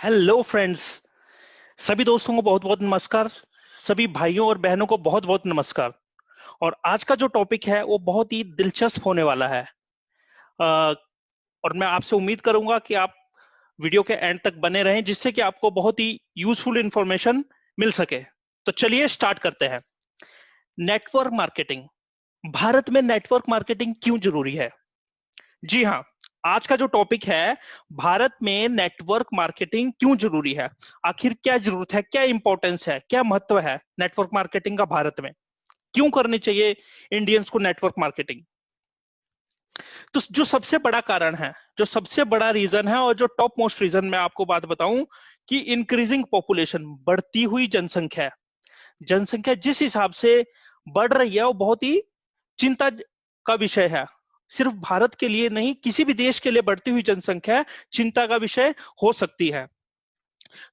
Hello friends. सभी दोस्तों को बहुत बहुत नमस्कार। सभी भाइयों और बहनों को बहुत बहुत नमस्कार। और आज का जो टॉपिक है वो बहुत ही दिलचस्प होने वाला है। अ, और मैं आपसे उम्मीद करूंगा कि आप वीडियो के एंड तक बने रहें, जिससे कि आपको बहुत ही यूजफुल इंफॉर्मेशन मिल सके। तो चलिए स्टार्ट करते हैं। Network marketing. भारत में नेटवर्क मार्केटिंग क्यों जरूरी है? जी हाँ, आज का जो टॉपिक है, भारत में नेटवर्क मार्केटिंग क्यों जरूरी है। आखिर क्या जरूरत है, क्या इंपॉर्टेंस है, क्या महत्व है नेटवर्क मार्केटिंग का भारत में? क्यों करनी चाहिए इंडियंस को नेटवर्क मार्केटिंग? तो जो सबसे बड़ा कारण है, जो सबसे बड़ा रीजन है और जो टॉप मोस्ट रीजन मैं आपको बात बताऊं कि इंक्रीजिंग पॉपुलेशन, बढ़ती हुई जनसंख्या। जनसंख्या जिस हिसाब से बढ़ रही है वो बहुत ही चिंता का विषय है। सिर्फ भारत के लिए नहीं, किसी भी देश के लिए बढ़ती हुई जनसंख्या चिंता का विषय हो सकती है।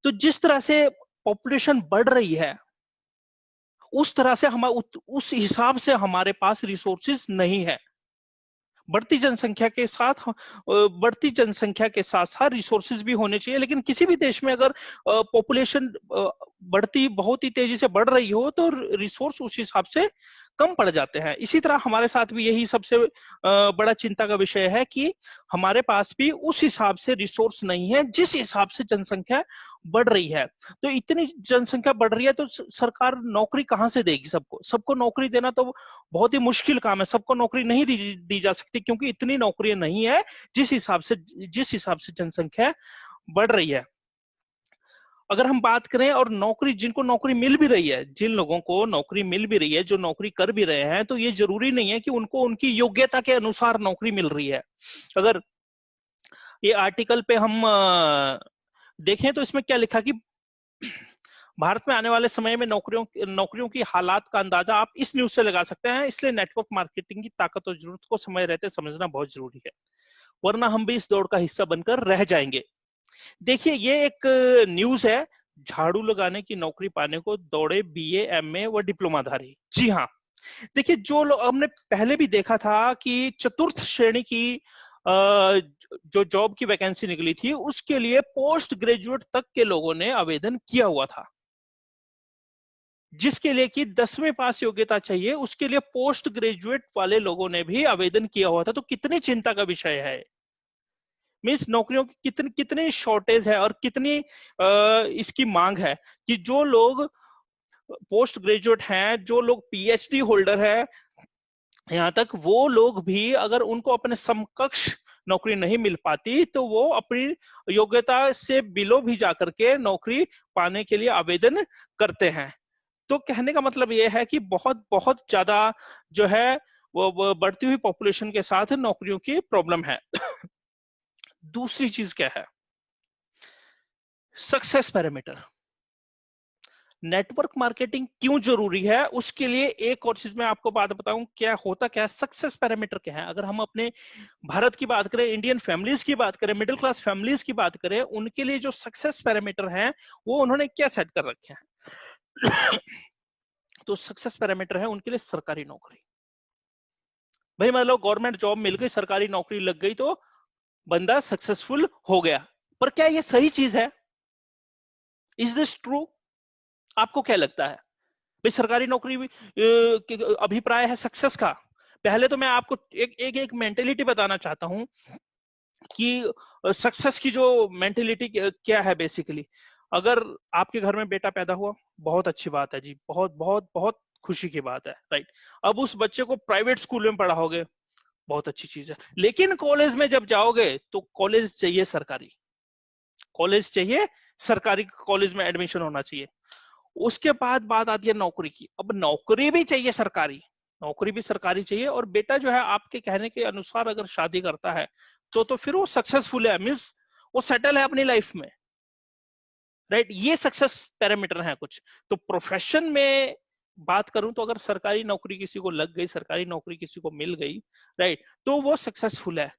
तो जिस तरह से पॉपुलेशन बढ़ रही है, उस तरह से हम उस हिसाब से हमारे पास रिसोर्सेज नहीं है। बढ़ती जनसंख्या के साथ साथ रिसोर्सेज भी होने चाहिए, लेकिन किसी भी देश में अगर पॉपुलेशन बढ़ती बहुत ही तेजी से बढ़ रही हो तो रिसोर्स उस हिसाब से कम पड़ जाते हैं। इसी तरह हमारे साथ भी यही सबसे बड़ा चिंता का विषय है कि हमारे पास भी उस हिसाब से रिसोर्स नहीं है जिस हिसाब से जनसंख्या बढ़ रही है। तो इतनी जनसंख्या बढ़ रही है तो सरकार नौकरी कहां से देगी? सबको सबको नौकरी देना तो बहुत ही मुश्किल काम है। सबको नौकरी नहीं दी जा सकती, क्योंकि इतनी नौकरियां नहीं है जिस हिसाब से जनसंख्या बढ़ रही है। अगर हम बात करें और नौकरी, जिनको नौकरी मिल भी रही है, जिन लोगों को नौकरी मिल भी रही है, जो नौकरी कर भी रहे हैं, तो ये जरूरी नहीं है कि उनको उनकी योग्यता के अनुसार नौकरी मिल रही है। अगर ये आर्टिकल पे हम देखें तो इसमें क्या लिखा कि भारत में आने वाले समय में नौकरियों की हालात का अंदाजा आप इस न्यूज से लगा सकते हैं। इसलिए नेटवर्क मार्केटिंग की ताकत और जरूरत को समय रहते समझना बहुत जरूरी है, वरना हम भी इस दौड़ का हिस्सा बनकर रह जाएंगे। देखिए, ये एक न्यूज है। झाड़ू लगाने की नौकरी पाने को दौड़े बीए, एमए व डिप्लोमाधारी। जी हाँ, देखिए, जो लोग हमने पहले भी देखा था कि चतुर्थ श्रेणी की जो जॉब की वैकेंसी निकली थी, उसके लिए पोस्ट ग्रेजुएट तक के लोगों ने आवेदन किया हुआ था। जिसके लिए कि 10वीं पास योग्यता चाहिए, उसके लिए पोस्ट ग्रेजुएट वाले लोगों ने भी आवेदन किया हुआ था। तो कितनी चिंता का विषय है। मीन्स नौकरियों की कितनी कितनी शॉर्टेज है और कितनी इसकी मांग है कि जो लोग पोस्ट ग्रेजुएट हैं, जो लोग पीएचडी होल्डर है, यहां तक वो लोग भी अगर उनको अपने समकक्ष नौकरी नहीं मिल पाती तो वो अपनी योग्यता से बिलो भी जाकर के नौकरी पाने के लिए आवेदन करते हैं। तो कहने का मतलब ये है कि बहुत बहुत ज्यादा जो है वो बढ़ती हुई पॉपुलेशन के साथ नौकरियों की प्रॉब्लम है। दूसरी चीज क्या है? Success parameter. नेटवर्क मार्केटिंग क्यों जरूरी है, उसके लिए एक और चीज मैं आपको बात बताऊं। क्या होता, क्या है सक्सेस पैरामीटर, क्या है? अगर हम अपने भारत की बात करें, इंडियन फैमिलीज की बात करें, मिडिल क्लास फैमिलीज की बात करें, उनके लिए जो सक्सेस पैरामीटर हैं वो उन्होंने क्या सेट कर रखे हैं? तो सक्सेस पैरामीटर है उनके लिए सरकारी नौकरी। भाई मतलब गवर्नमेंट जॉब मिल गई, सरकारी नौकरी लग गई तो बंदा सक्सेसफुल हो गया। पर क्या ये सही चीज है? Is this true? आपको क्या लगता है? भाई सरकारी नौकरी भी अभिप्राय है सक्सेस का? पहले तो मैं आपको एक मेंटेलिटी बताना चाहता हूं कि सक्सेस की जो मेंटेलिटी क्या है बेसिकली। अगर आपके घर में बेटा पैदा हुआ, बहुत अच्छी बात है जी, बहुत बहुत बहुत खुशी की बात है, राइट। अब उस बच्चे को प्राइवेट स्कूल में पढ़ाओगे, बहुत अच्छी चीज है। लेकिन कॉलेज में जब जाओगे तो कॉलेज चाहिए सरकारी, कॉलेज चाहिए सरकारी, कॉलेज में एडमिशन होना चाहिए। उसके बाद बात आती है नौकरी की। अब नौकरी भी चाहिए सरकारी, नौकरी भी सरकारी चाहिए, और बेटा जो है आपके कहने के अनुसार अगर शादी करता है तो फिर वो सक्सेसफुल है, मीन्स वो सेटल है अपनी लाइफ में, राइट। ये सक्सेस पैरामीटर है कुछ। तो प्रोफेशन में बात करूं तो अगर सरकारी नौकरी किसी को लग गई, सरकारी नौकरी किसी को मिल गई, राइट, तो वो सक्सेसफुल है।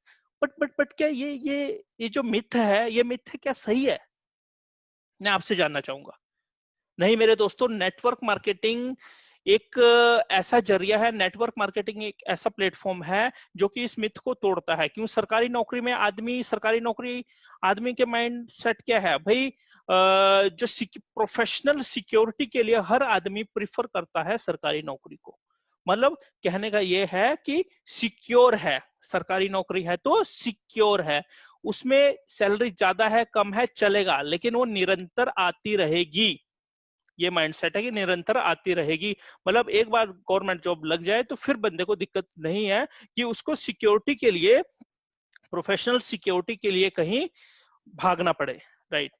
बट क्या ये जो मिथ है, ये मिथ है क्या सही है? मैं आपसे जानना चाहूंगा। नहीं मेरे दोस्तों, नेटवर्क मार्केटिंग एक ऐसा जरिया है, नेटवर्क मार्केटिंग एक ऐसा प्लेटफॉर्म है जो कि इस मिथ को तोड़ता है। क्यों सरकारी नौकरी में सरकारी नौकरी, आदमी के माइंड सेट क्या है भाई, जो प्रोफेशनल सिक्योरिटी के लिए हर आदमी प्रिफर करता है सरकारी नौकरी को। मतलब कहने का ये है कि सिक्योर है, सरकारी नौकरी है तो सिक्योर है, उसमें सैलरी ज्यादा है कम है चलेगा, लेकिन वो निरंतर आती रहेगी। ये माइंडसेट है कि निरंतर आती रहेगी। मतलब एक बार गवर्नमेंट जॉब लग जाए तो फिर बंदे को दिक्कत नहीं है कि उसको सिक्योरिटी के लिए, प्रोफेशनल सिक्योरिटी के लिए कहीं भागना पड़े, राइट।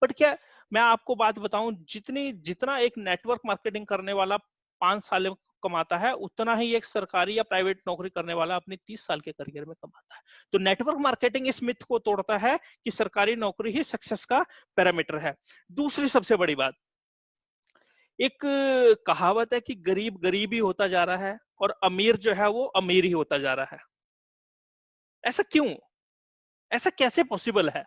बट क्या मैं आपको बात बताऊं, जितना एक नेटवर्क मार्केटिंग करने वाला 5 साल में कमाता है, उतना ही एक सरकारी या प्राइवेट नौकरी करने वाला अपनी 30 साल के करियर में कमाता है। तो नेटवर्क मार्केटिंग इस मिथ को तोड़ता है कि सरकारी नौकरी ही सक्सेस का पैरामीटर है। दूसरी सबसे बड़ी बात, एक कहावत है कि गरीब गरीब ही होता जा रहा है और अमीर जो है वो अमीर ही होता जा रहा है। ऐसा क्यों? ऐसा कैसे पॉसिबल है?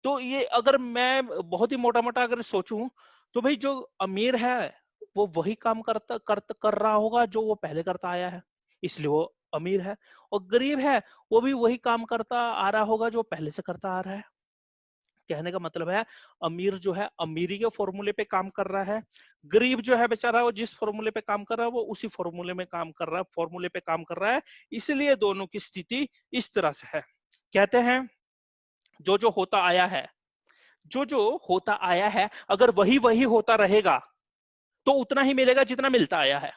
तो ये अगर मैं बहुत ही मोटा मोटा अगर सोचूं तो भाई जो अमीर है वो वही काम कर रहा होगा जो वो पहले करता आया है, इसलिए वो अमीर है। और गरीब है वो भी वही काम करता आ रहा होगा जो पहले से करता आ रहा है। कहने का मतलब है अमीर जो है अमीरी के फॉर्मूले पे काम कर रहा है, गरीब जो है बेचारा वो जिस फॉर्मूले पे काम कर रहा है वो उसी फॉर्मूले में काम कर रहा है, फॉर्मूले पे काम कर रहा है। इसलिए दोनों की स्थिति इस तरह से है। कहते हैं जो जो होता आया है, जो जो होता आया है अगर वही वही होता रहेगा तो उतना ही मिलेगा जितना मिलता आया है।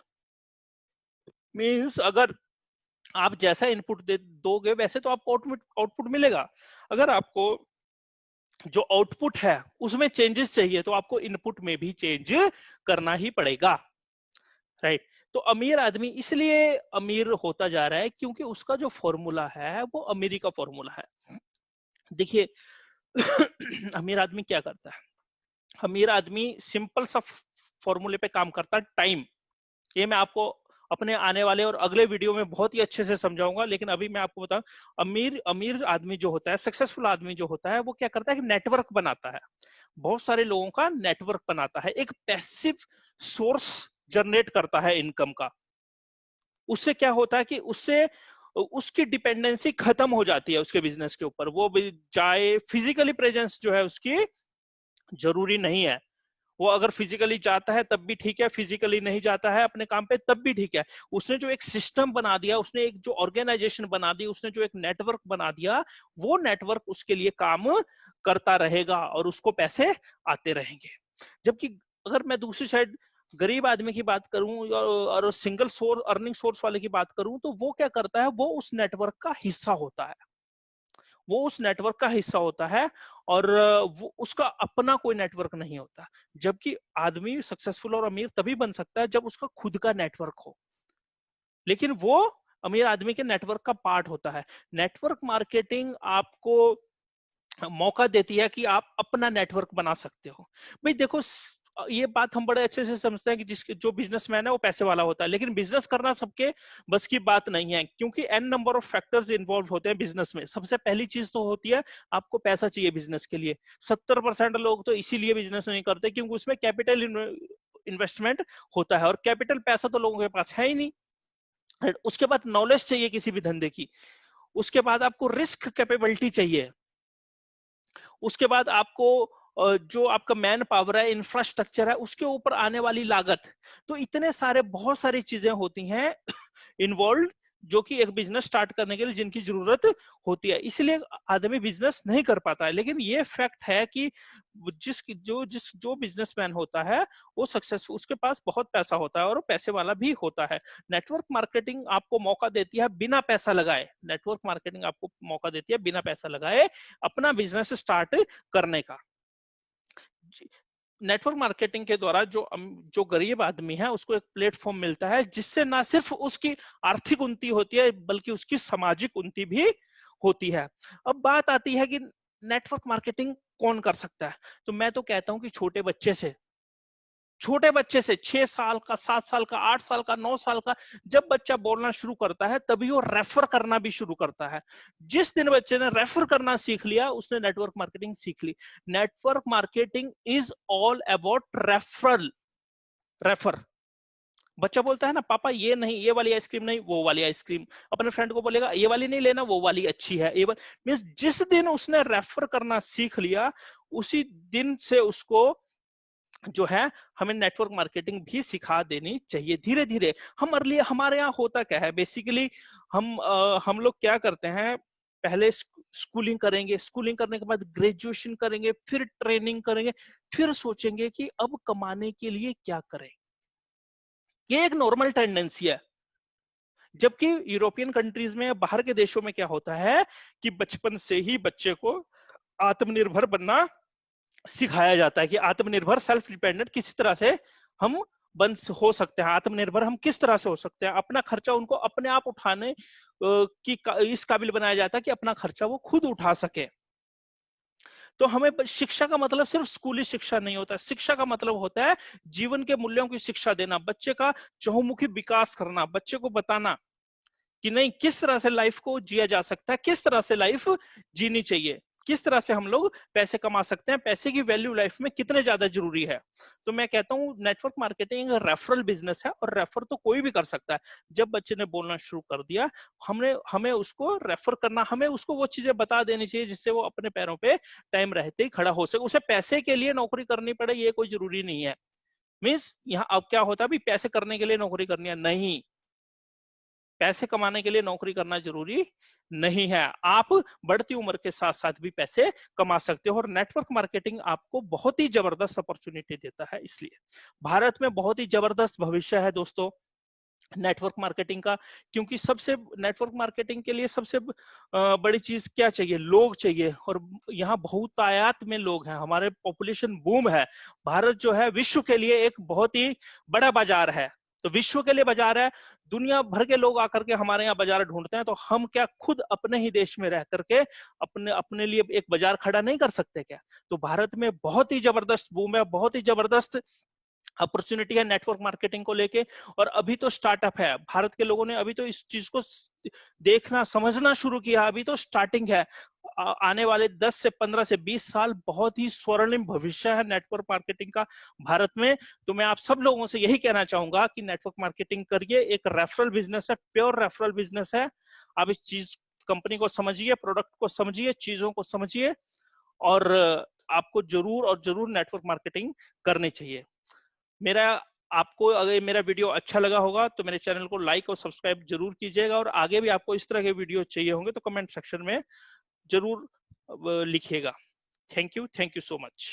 मींस अगर आप जैसा इनपुट दे दोगे वैसे तो आपको आउटपुट मिलेगा। अगर आपको जो आउटपुट है उसमें चेंजेस चाहिए तो आपको इनपुट में भी चेंज करना ही पड़ेगा, राइट। तो अमीर आदमी इसलिए अमीर होता जा रहा है क्योंकि उसका जो फॉर्मूला है वो अमीरी का फॉर्मूला है। देखिए अमीर आदमी क्या करता है, अमीर आदमी सिंपल सा फॉर्मूले पे काम करता है, टाइम। ये मैं आपको अपने आने वाले और अगले वीडियो में बहुत ही अच्छे से समझाऊंगा, लेकिन अभी मैं आपको बताऊं, अमीर अमीर आदमी जो होता है, सक्सेसफुल आदमी जो होता है वो क्या करता है कि नेटवर्क बनाता है, बहुत सारे लोगों का नेटवर्क बनाता है, एक पैसिव सोर्स जनरेट करता है इनकम का। उससे क्या होता है कि उससे उसकी डिपेंडेंसी खत्म हो जाती है उसके बिजनेस के ऊपर। वो भी चाहे फिजिकली प्रेजेंस जो है उसकी जरूरी नहीं है, वो अगर फिजिकली जाता है तब भी ठीक है, फिजिकली नहीं जाता है अपने काम पे तब भी ठीक है। उसने जो एक सिस्टम बना दिया, उसने एक जो ऑर्गेनाइजेशन बना दी, उसने जो एक नेटवर्क बना दिया, वो नेटवर्क उसके लिए काम करता रहेगा और उसको पैसे आते रहेंगे। जबकि अगर मैं दूसरी साइड गरीब आदमी की बात करूं और सिंगल सोर्स अर्निंग सोर्स वाले की बात करूं तो वो क्या करता है, वो उस नेटवर्क का हिस्सा होता है, वो उस नेटवर्क का हिस्सा होता है और वो उसका अपना कोई नेटवर्क नहीं होता। जबकि आदमी सक्सेसफुल और अमीर तभी बन सकता है जब उसका खुद का नेटवर्क हो, लेकिन वो अमीर आदमी के नेटवर्क का पार्ट होता है। नेटवर्क मार्केटिंग आपको मौका देती है कि आप अपना नेटवर्क बना सकते हो। भाई देखो ये बात हम बड़े अच्छे से समझते हैं कि जिसके जो बिजनेसमैन है वो पैसे वाला होता है, लेकिन बिजनेस करना सबके बस की बात नहीं है, क्योंकि n number of factors involve होते हैं बिजनेस में। सबसे पहली चीज तो होती है आपको पैसा चाहिए बिजनेस के लिए। 70% लोग तो इसीलिए बिजनेस नहीं करते क्योंकि उसमें कैपिटल इन्वेस्टमेंट होता है, और कैपिटल पैसा तो लोगों के पास है ही नहीं। उसके बाद नॉलेज चाहिए किसी भी धंधे की, उसके बाद आपको रिस्क कैपेबिलिटी चाहिए, उसके बाद आपको जो आपका मैन पावर है, इंफ्रास्ट्रक्चर है, उसके ऊपर आने वाली लागत। तो इतने सारे बहुत सारी चीजें होती हैं इन्वॉल्व, जो कि एक बिजनेस स्टार्ट करने के लिए जिनकी जरूरत होती है, इसलिए आदमी बिजनेस नहीं कर पाता है। लेकिन ये फैक्ट है कि जो बिजनेसमैन होता है वो सक्सेसफुल, उसके पास बहुत पैसा होता है और वो पैसे वाला भी होता है। नेटवर्क मार्केटिंग आपको मौका देती है बिना पैसा लगाए, नेटवर्क मार्केटिंग आपको मौका देती है बिना पैसा लगाए अपना बिजनेस स्टार्ट करने का। नेटवर्क मार्केटिंग के द्वारा जो गरीब आदमी है उसको एक प्लेटफॉर्म मिलता है जिससे ना सिर्फ उसकी आर्थिक उन्नति होती है बल्कि उसकी सामाजिक उन्नति भी होती है। अब बात आती है कि नेटवर्क मार्केटिंग कौन कर सकता है, तो मैं तो कहता हूं कि छोटे बच्चे से 6 साल का, 7 साल का, 8 साल का, 9 साल का, जब बच्चा बोलना शुरू करता है तभी वो रेफर करना भी शुरू करता है। जिस दिन बच्चे ने रेफर करना सीख लिया उसने नेटवर्क मार्केटिंग सीख ली। Network marketing is all about referral, refer. बच्चा बोलता है ना पापा ये नहीं, ये वाली आइसक्रीम नहीं, वो वाली आइसक्रीम, अपने फ्रेंड को बोलेगा ये वाली नहीं लेना, वो वाली अच्छी है, ये मीन्स जिस दिन उसने रेफर करना सीख लिया उसी दिन से उसको जो है हमें नेटवर्क मार्केटिंग भी सिखा देनी चाहिए धीरे धीरे। हमारे यहाँ होता क्या है बेसिकली, हम लोग क्या करते हैं, पहले स्कूलिंग करेंगे, स्कूलिंग करने के बाद ग्रेजुएशन करेंगे, फिर ट्रेनिंग करेंगे, फिर सोचेंगे कि अब कमाने के लिए क्या करें। ये एक नॉर्मल टेंडेंसी है। जबकि यूरोपियन कंट्रीज में, बाहर के देशों में क्या होता है कि बचपन से ही बच्चे को आत्मनिर्भर बनना सिखाया जाता है कि आत्मनिर्भर, सेल्फ डिपेंडेंट किस तरह से हम हो सकते हैं, आत्मनिर्भर हम किस तरह से हो सकते हैं, अपना खर्चा उनको अपने आप उठाने की इस काबिल बनाया जाता है कि अपना खर्चा वो खुद उठा सके। तो हमें शिक्षा का मतलब सिर्फ स्कूली शिक्षा नहीं होता, शिक्षा का मतलब होता है जीवन के मूल्यों की शिक्षा देना, बच्चे का चहुमुखी विकास करना, बच्चे को बताना कि नहीं किस तरह से लाइफ को जिया जा सकता है, किस तरह से लाइफ जीनी चाहिए, किस तरह से हम लोग पैसे कमा सकते हैं, पैसे की वैल्यू लाइफ में कितने ज्यादा जरूरी है। तो मैं कहता हूँ नेटवर्क मार्केटिंग रेफरल बिजनेस है और रेफर तो कोई भी कर सकता है। जब बच्चे ने बोलना शुरू कर दिया, हमें उसको रेफर करना, हमें उसको वो चीजें बता देनी चाहिए जिससे वो अपने पैरों पे टाइम रहते ही खड़ा हो सके। उसे पैसे के लिए नौकरी करनी पड़े ये कोई जरूरी नहीं है। मीन्स यहाँ अब क्या होता है, अभी पैसे करने के लिए नौकरी करनी है, नहीं, पैसे कमाने के लिए नौकरी करना जरूरी नहीं है। आप बढ़ती उम्र के साथ साथ भी पैसे कमा सकते हो और नेटवर्क मार्केटिंग आपको बहुत ही जबरदस्त अपॉर्चुनिटी देता है। इसलिए भारत में बहुत ही जबरदस्त भविष्य है दोस्तों नेटवर्क मार्केटिंग का, क्योंकि सबसे नेटवर्क मार्केटिंग के लिए सबसे बड़ी चीज क्या चाहिए, लोग चाहिए। और यहाँ बहुतायत में लोग हैं, हमारे पॉपुलेशन बूम है। भारत जो है विश्व के लिए एक बहुत ही बड़ा बाजार है, तो विश्व के लिए बाजार है, दुनिया भर के लोग आकर के हमारे यहाँ बाजार ढूंढते हैं, तो हम क्या खुद अपने ही देश में रह करके अपने अपने लिए एक बाजार खड़ा नहीं कर सकते क्या? तो भारत में बहुत ही जबरदस्त बूम है, बहुत ही जबरदस्त अपॉर्चुनिटी है नेटवर्क मार्केटिंग को लेके। और अभी तो स्टार्टअप है, भारत के लोगों ने अभी तो इस चीज को देखना समझना शुरू किया, अभी तो स्टार्टिंग है। आने वाले 10 से 15 से 20 साल बहुत ही स्वर्णिम भविष्य है नेटवर्क मार्केटिंग का भारत में। तो मैं आप सब लोगों से यही कहना चाहूंगा कि नेटवर्क मार्केटिंग करिए, एक रेफरल बिजनेस है, प्योर रेफरल बिजनेस है। आप इस चीज कंपनी को समझिए, प्रोडक्ट को समझिए, चीजों को समझिए, और आपको जरूर और जरूर नेटवर्क मार्केटिंग करनी चाहिए। मेरा आपको अगर मेरा वीडियो अच्छा लगा होगा तो मेरे चैनल को लाइक और सब्सक्राइब जरूर कीजिएगा, और आगे भी आपको इस तरह के वीडियो चाहिए होंगे तो कमेंट सेक्शन में जरूर लिखिएगा। Thank you so much.